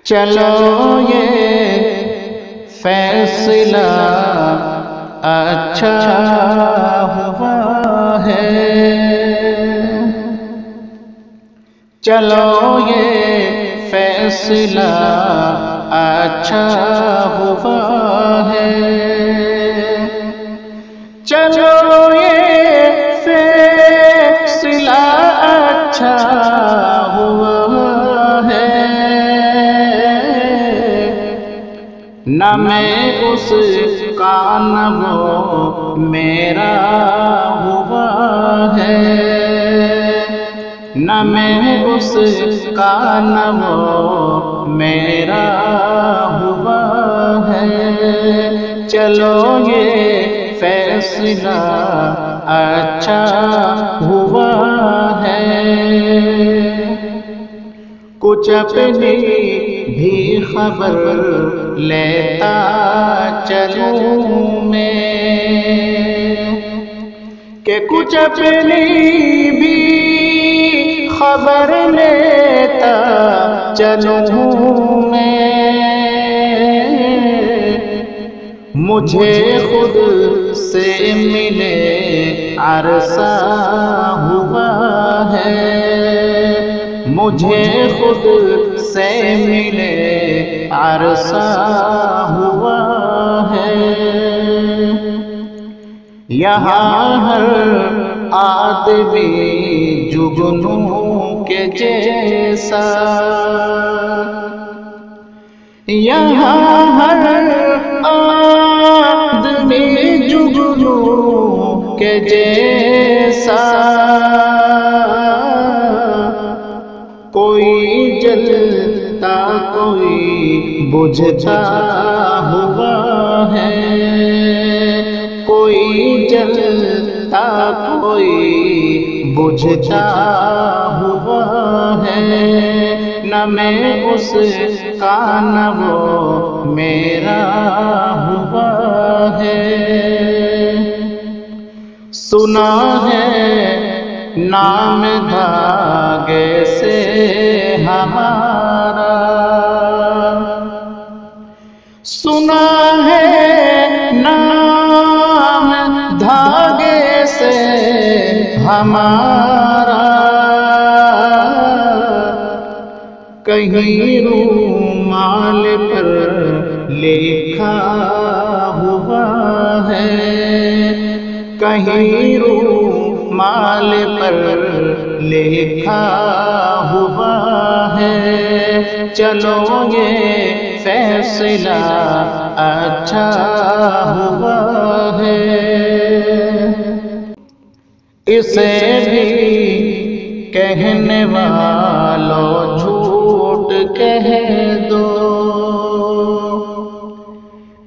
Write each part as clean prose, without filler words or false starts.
چلو یہ فیصلہ اچھا ہوا ہے، چلو یہ فیصلہ اچھا ہوا ہے، چلو یہ فیصلہ اچھا ہوا ہے، نہ میں اس کا نہ وہ میرا ہوا ہے، نہ میں اس کا نہ وہ میرا ہوا ہے، چلو یہ فیصلہ اچھا ہوا ہے، کچھ اپنی بھی خبر لیتا چلوں میں، کہ کچھ اپنی بھی خبر لیتا چلوں میں، مجھے خود سے ملے عرصہ ہوا ہے، مجھے خود سے ملے عرصہ ہوا ہے، یہاں ہر آدمی جگنوں کے جیسا، یہاں ہر آدمی جگنوں کے جیسا، کوئی جلتا کوئی بجھتا ہوا ہے، کوئی جلتا کوئی بجھتا ہوا ہے، نہ میں اس کا نہ وہ میرا ہوا ہے، سنا ہے نام دھاگے سے ہمارا، سنا ہے نام دھاگے سے ہمارا، کہیں رومال پر لکھا ہوا ہے، کہیں رومال پر لکھا ہوا ہے، چلو یہ فیصلہ اچھا ہوا ہے، اسے بھی کہنے والوں جھوٹ کہہ دو،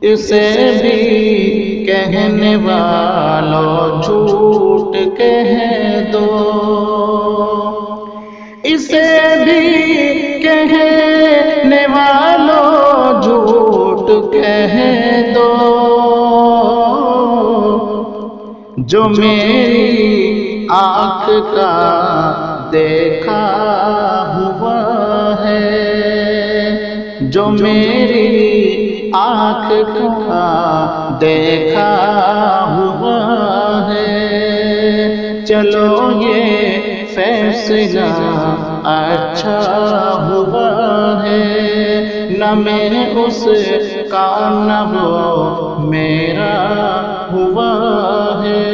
اسے بھی کہنے والوں جھوٹ کہہ دو، اسے بھی کہنے والوں جھوٹ کہہ دو، جو میری آنکھ کا دیکھا ہوا ہے، جو میری آنکھ کا دیکھا ہوا ہے، چلو یہ فیصلہ اچھا ہوا ہے، نہ میں اس کا نہ وہ میرا ہوا ہے۔